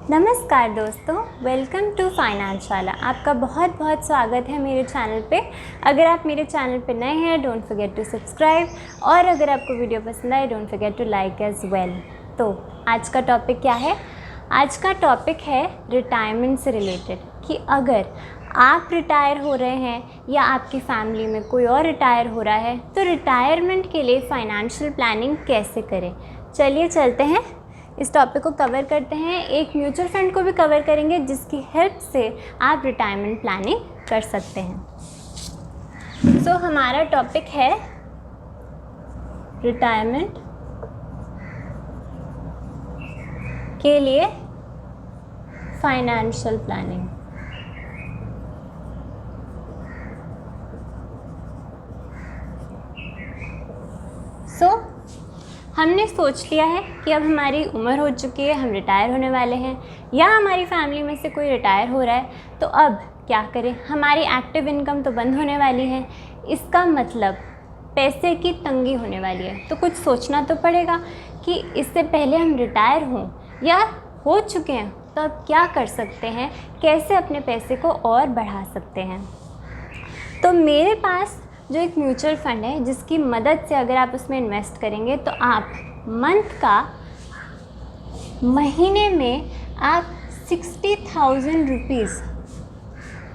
नमस्कार दोस्तों, welcome to फाइनेंसशाला। आपका बहुत बहुत स्वागत है मेरे चैनल पे। अगर आप मेरे चैनल पे नए हैं, डोंट फॉरगेट टू सब्सक्राइब, और अगर आपको वीडियो पसंद आए, don't forget to like as well. तो आज का टॉपिक क्या है? आज का टॉपिक है रिटायरमेंट से रिलेटेड, कि अगर आप रिटायर हो रहे हैं या आपकी फैमिली में कोई और रिटायर हो रहा है तो रिटायरमेंट के लिए फ़ाइनेंशियल प्लानिंग कैसे करें। चलिए चलते हैं, इस टॉपिक को कवर करते हैं। एक म्यूचुअल फंड को भी कवर करेंगे जिसकी हेल्प से आप रिटायरमेंट प्लानिंग कर सकते हैं। सो हमारा टॉपिक है रिटायरमेंट के लिए फाइनेंशियल प्लानिंग। हमने सोच लिया है कि अब हमारी उम्र हो चुकी है, हम रिटायर होने वाले हैं, या हमारी फैमिली में से कोई रिटायर हो रहा है, तो अब क्या करें। हमारी एक्टिव इनकम तो बंद होने वाली है, इसका मतलब पैसे की तंगी होने वाली है। तो कुछ सोचना तो पड़ेगा कि इससे पहले हम रिटायर हों या हो चुके हैं तो अब क्या कर सकते हैं, कैसे अपने पैसे को और बढ़ा सकते हैं। तो मेरे पास जो एक म्यूचुअल फंड है जिसकी मदद से अगर आप उसमें इन्वेस्ट करेंगे तो आप महीने में आप 60,000 रुपीज़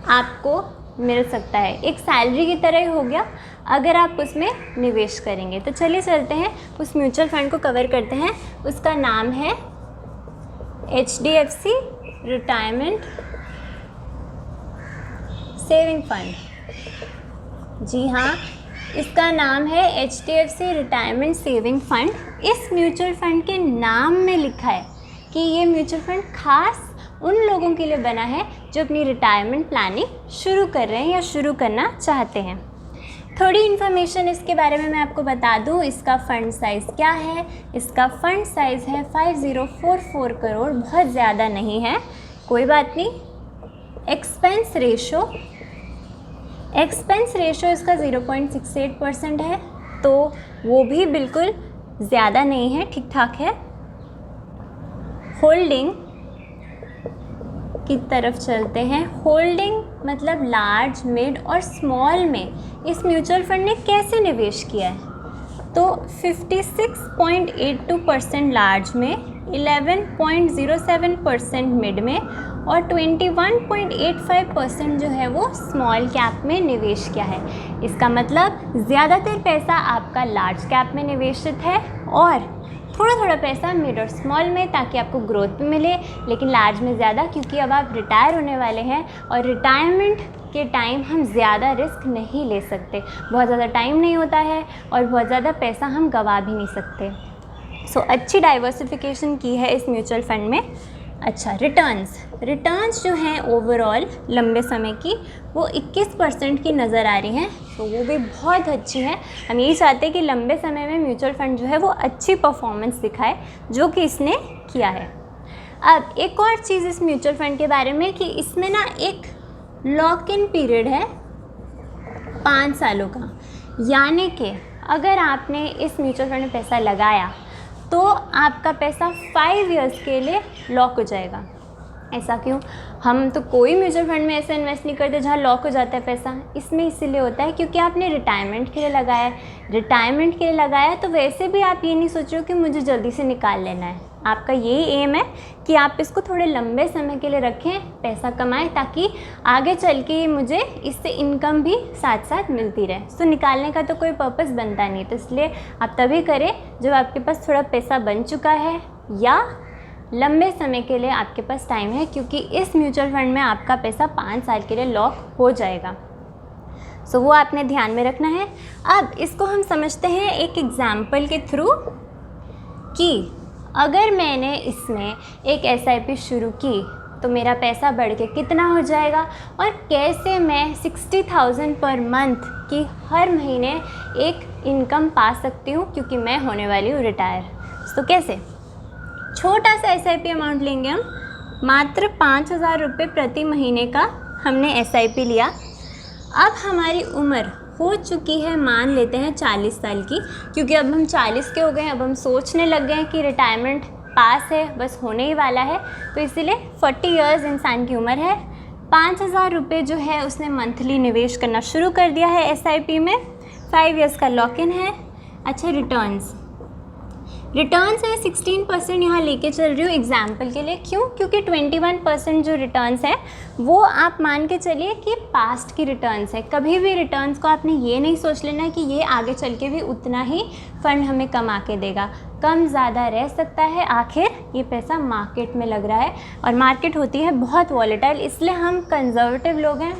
आपको मिल सकता है। एक सैलरी की तरह ही हो गया अगर आप उसमें निवेश करेंगे। तो चलिए चलते हैं, उस म्यूचुअल फंड को कवर करते हैं। उसका नाम है HDFC रिटायरमेंट सेविंग फंड। जी हाँ, इसका नाम है HDFC रिटायरमेंट सेविंग फंड। इस म्यूचुअल फंड के नाम में लिखा है कि ये म्यूचुअल फंड खास उन लोगों के लिए बना है जो अपनी रिटायरमेंट प्लानिंग शुरू कर रहे हैं या शुरू करना चाहते हैं। थोड़ी इन्फॉर्मेशन इसके बारे में मैं आपको बता दूं। इसका फ़ंड साइज़ क्या है? इसका फ़ंड साइज़ है 5044 करोड़, बहुत ज़्यादा नहीं है, कोई बात नहीं। एक्सपेंस रेशो इसका 0.68% है, तो वो भी बिल्कुल ज़्यादा नहीं है, ठीक ठाक है। होल्डिंग की तरफ चलते हैं। होल्डिंग मतलब लार्ज, मिड और स्मॉल में इस म्यूचुअल फंड ने कैसे निवेश किया है? तो 56.82% लार्ज में, 11.07% मिड में और 21.85% जो है वो स्मॉल कैप में निवेश किया है। इसका मतलब ज़्यादातर पैसा आपका लार्ज कैप में निवेशित है और थोड़ा थोड़ा पैसा मिड और स्मॉल में, ताकि आपको ग्रोथ भी मिले, लेकिन लार्ज में ज़्यादा, क्योंकि अब आप रिटायर होने वाले हैं और रिटायरमेंट के टाइम हम ज़्यादा रिस्क नहीं ले सकते। बहुत ज़्यादा टाइम नहीं होता है और बहुत ज़्यादा पैसा हम गंवा भी नहीं सकते। सो अच्छी डाइवर्सिफिकेशन की है इस म्यूचुअल फंड में। अच्छा, रिटर्न्स जो हैं ओवरऑल लंबे समय की वो 21% की नज़र आ रही हैं, तो वो भी बहुत अच्छी है। हम यही चाहते हैं कि लंबे समय में म्यूचुअल फंड जो है वो अच्छी परफॉर्मेंस दिखाए, जो कि इसने किया है। अब एक और चीज़ इस म्यूचुअल फंड के बारे में कि इसमें ना एक लॉक इन पीरियड है 5 सालों का, यानी कि अगर आपने इस म्यूचुअल फंड में पैसा लगाया तो आपका पैसा 5 इयर्स के लिए लॉक हो जाएगा। ऐसा क्यों? हम तो कोई म्यूचुअल फंड में ऐसे इन्वेस्ट नहीं करते जहाँ लॉक हो जाता है पैसा। इसमें इसीलिए होता है क्योंकि आपने रिटायरमेंट के लिए लगाया तो वैसे भी आप ये नहीं सोच रहे हो कि मुझे जल्दी से निकाल लेना है। आपका यही एम है कि आप इसको थोड़े लंबे समय के लिए रखें, पैसा कमाएं, ताकि आगे चल के मुझे इससे इनकम भी साथ साथ मिलती रहे। सो निकालने का तो कोई पर्पस बनता नहीं, तो इसलिए आप तभी करें जब आपके पास थोड़ा पैसा बन चुका है या लंबे समय के लिए आपके पास टाइम है, क्योंकि इस म्यूचुअल फंड में आपका पैसा 5 साल के लिए लॉक हो जाएगा। सो वो आपने ध्यान में रखना है। अब इसको हम समझते हैं एक एग्जाम्पल के थ्रू कि अगर मैंने इसमें एक SIP शुरू की तो मेरा पैसा बढ़ के कितना हो जाएगा, और कैसे मैं 60,000 पर मंथ की हर महीने एक इनकम पा सकती हूँ, क्योंकि मैं होने वाली हूँ रिटायर। तो कैसे? छोटा सा SIP अमाउंट लेंगे हम, मात्र 5,000 रुपये प्रति महीने का हमने SIP लिया। अब हमारी उम्र हो चुकी है, मान लेते हैं 40 साल की, क्योंकि अब हम 40 के हो गए हैं। अब हम सोचने लग गए हैं कि रिटायरमेंट पास है, बस होने ही वाला है। तो इसीलिए 40 इयर्स इंसान की उम्र है, 5,000 रुपये जो है उसने मंथली निवेश करना शुरू कर दिया है SIP में। 5 इयर्स का लॉक इन है। अच्छा, रिटर्न्स है 16% यहाँ लेके चल रही हूँ एग्जाम्पल के लिए। क्यों? क्योंकि 21% जो रिटर्न्स है वो आप मान के चलिए कि पास्ट की रिटर्न्स है। कभी भी रिटर्न्स को आपने ये नहीं सोच लेना कि ये आगे चल के भी उतना ही फ़ंड हमें कमा के देगा, कम ज़्यादा रह सकता है। आखिर ये पैसा मार्केट में लग रहा है और मार्केट होती है बहुत वॉलेटाइल, इसलिए हम कंजर्वेटिव लोग हैं,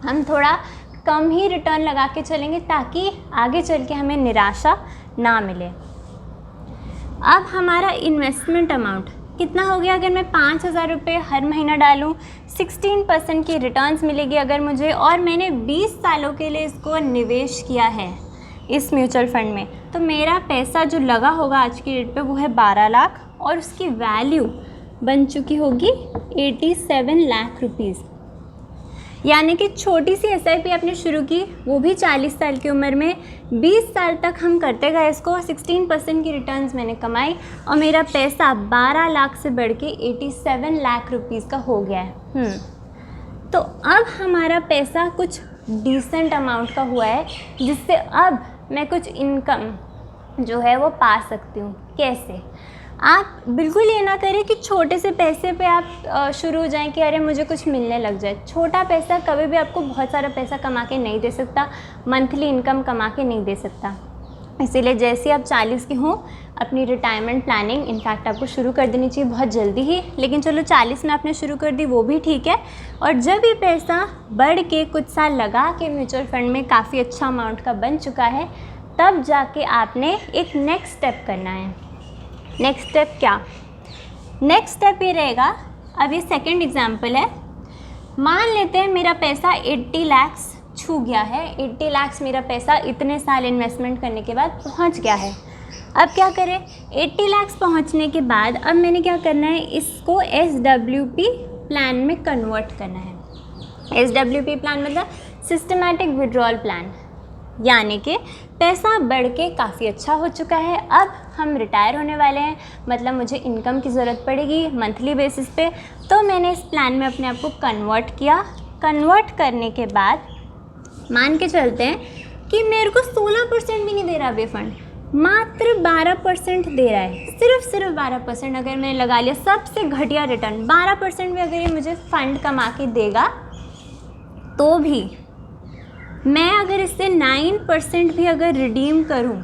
हम थोड़ा कम ही रिटर्न लगा के चलेंगे ताकि आगे चल के हमें निराशा ना मिले। अब हमारा इन्वेस्टमेंट अमाउंट कितना हो गया? अगर मैं 5,000 रुपये हर महीना डालूँ, 16% की रिटर्न्स मिलेगी अगर मुझे, और मैंने 20 सालों के लिए इसको निवेश किया है इस म्यूचुअल फंड में, तो मेरा पैसा जो लगा होगा आज की डेट पे वो है 12 लाख और उसकी वैल्यू बन चुकी होगी 87 लाख रुपीज़। यानी कि छोटी सी SIP आपने शुरू की, वो भी 40 साल की उम्र में, 20 साल तक हम करते गए इसको, 16% की रिटर्न्स मैंने कमाई और मेरा पैसा 12 लाख से बढ़ के 87 लाख रुपीज़ का हो गया है। तो अब हमारा पैसा कुछ डिसेंट अमाउंट का हुआ है जिससे अब मैं कुछ इनकम जो है वो पा सकती हूँ। कैसे? आप बिल्कुल ये ना करें कि छोटे से पैसे पे आप शुरू हो जाएं कि अरे मुझे कुछ मिलने लग जाए। छोटा पैसा कभी भी आपको बहुत सारा पैसा कमा के नहीं दे सकता, मंथली इनकम कमा के नहीं दे सकता। इसीलिए जैसे आप 40 के हों, अपनी रिटायरमेंट प्लानिंग इनफैक्ट आपको शुरू कर देनी चाहिए बहुत जल्दी ही। लेकिन चलो 40 में आपने शुरू कर दी वो भी ठीक है। और जब ये पैसा बढ़ के कुछ साल लगा के म्यूचुअल फंड में काफ़ी अच्छा अमाउंट का बन चुका है, तब जाके आपने एक नेक्स्ट स्टेप करना है। नेक्स्ट स्टेप क्या? नेक्स्ट स्टेप ये रहेगा, अब ये सेकंड एग्जांपल है। मान लेते हैं मेरा पैसा 80 लाख छू गया है, 80 लाख मेरा पैसा इतने साल इन्वेस्टमेंट करने के बाद पहुंच गया है। अब क्या करें? 80 लाख पहुंचने के बाद अब मैंने क्या करना है, इसको SWP प्लान में कन्वर्ट करना है। SWP प्लान मतलब सिस्टमैटिक विड्रॉल प्लान, यानी कि पैसा बढ़ के काफ़ी अच्छा हो चुका है, अब हम रिटायर होने वाले हैं, मतलब मुझे इनकम की ज़रूरत पड़ेगी मंथली बेसिस पे। तो मैंने इस प्लान में अपने आप को कन्वर्ट किया। कन्वर्ट करने के बाद मान के चलते हैं कि मेरे को 16% भी नहीं दे रहा अभी फंड, मात्र 12% दे रहा है। सिर्फ 12% अगर मैंने लगा लिया, सबसे घटिया रिटर्न 12% भी अगर ये मुझे फ़ंड कमा के देगा, तो भी मैं अगर इससे 9% भी अगर रिडीम करूं,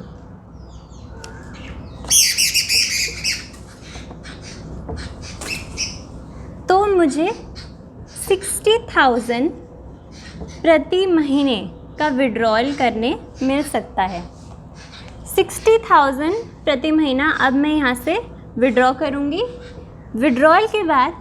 तो मुझे 60,000 प्रति महीने का विड्रॉल करने मिल सकता है। 60,000 प्रति महीना अब मैं यहाँ से विड्रॉ करूँगी। विड्रॉल के बाद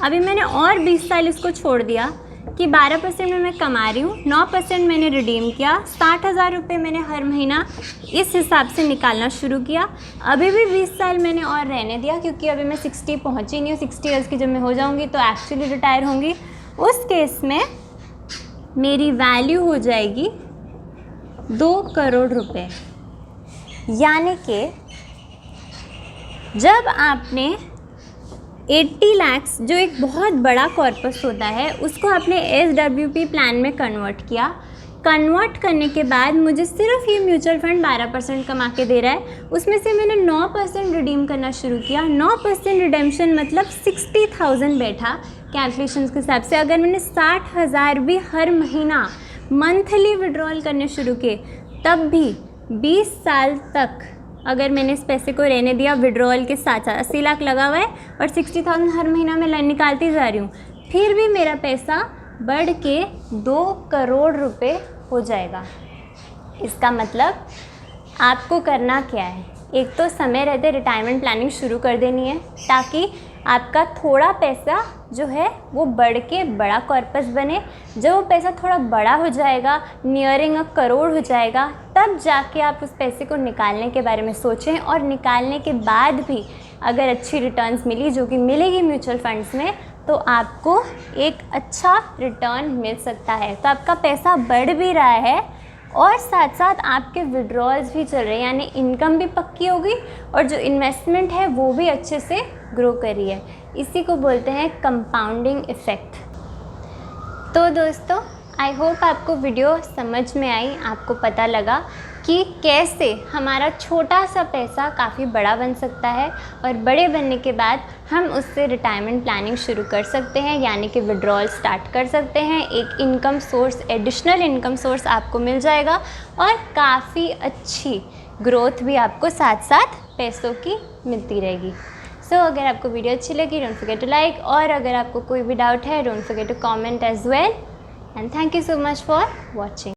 अभी मैंने और 20 साल इसको छोड़ दिया कि 12% में मैं कमा रही हूँ, 9% मैंने रिडीम किया, 60,000 रुपये मैंने हर महीना इस हिसाब से निकालना शुरू किया। अभी भी 20 साल मैंने और रहने दिया क्योंकि अभी मैं 60 पहुँची नहीं हूँ। 60 ईयर्स की जब मैं हो जाऊँगी तो एक्चुअली रिटायर होंगी। उस केस में मेरी वैल्यू हो जाएगी 2 करोड़ रुपए। यानी कि जब आपने 80 लाख जो एक बहुत बड़ा कॉर्पस होता है उसको आपने SWP प्लान में कन्वर्ट किया। कन्वर्ट करने के बाद मुझे सिर्फ ये म्यूचुअल फंड 12% कमा के दे रहा है, उसमें से मैंने 9% रिडीम करना शुरू किया। 9% रिडेम्पशन मतलब 60,000 बैठा कैलकुलेशंस के हिसाब से। अगर मैंने 60,000 भी हर महीना मंथली विड्रॉल करने शुरू किए, तब भी 20 साल तक अगर मैंने इस पैसे को रहने दिया विड्रॉल के साथ साथ, 80 लाख लगा हुआ है और 60,000 हर महीना मैं निकालती जा रही हूँ, फिर भी मेरा पैसा बढ़ के 2 करोड़ रुपए हो जाएगा। इसका मतलब आपको करना क्या है, एक तो समय रहते रिटायरमेंट प्लानिंग शुरू कर देनी है ताकि आपका थोड़ा पैसा जो है वो बढ़ के बड़ा कॉर्पस बने। जब वो पैसा थोड़ा बड़ा हो जाएगा, नियरिंग 1 करोड़ हो जाएगा, तब जाके आप उस पैसे को निकालने के बारे में सोचें। और निकालने के बाद भी अगर अच्छी रिटर्न्स मिली, जो कि मिलेगी म्यूचुअल फंड्स में, तो आपको एक अच्छा रिटर्न मिल सकता है। तो आपका पैसा बढ़ भी रहा है और साथ साथ आपके विड्रॉल्स भी चल रहे हैं, यानी इनकम भी पक्की होगी और जो इन्वेस्टमेंट है वो भी अच्छे से ग्रो कर रही है। इसी को बोलते हैं कंपाउंडिंग इफ़ेक्ट। तो दोस्तों, आई होप आपको वीडियो समझ में आई, आपको पता लगा कि कैसे हमारा छोटा सा पैसा काफ़ी बड़ा बन सकता है और बड़े बनने के बाद हम उससे रिटायरमेंट प्लानिंग शुरू कर सकते हैं, यानी कि विड्रॉल स्टार्ट कर सकते हैं। एक income source, additional income source आपको मिल जाएगा और काफ़ी अच्छी ग्रोथ भी आपको साथ साथ पैसों की मिलती रहेगी। सो अगर आपको वीडियो अच्छी लगी, डोंट फॉरगेट टू लाइक, और अगर आपको कोई भी डाउट है, don't forget to comment as well, and thank you so much for watching.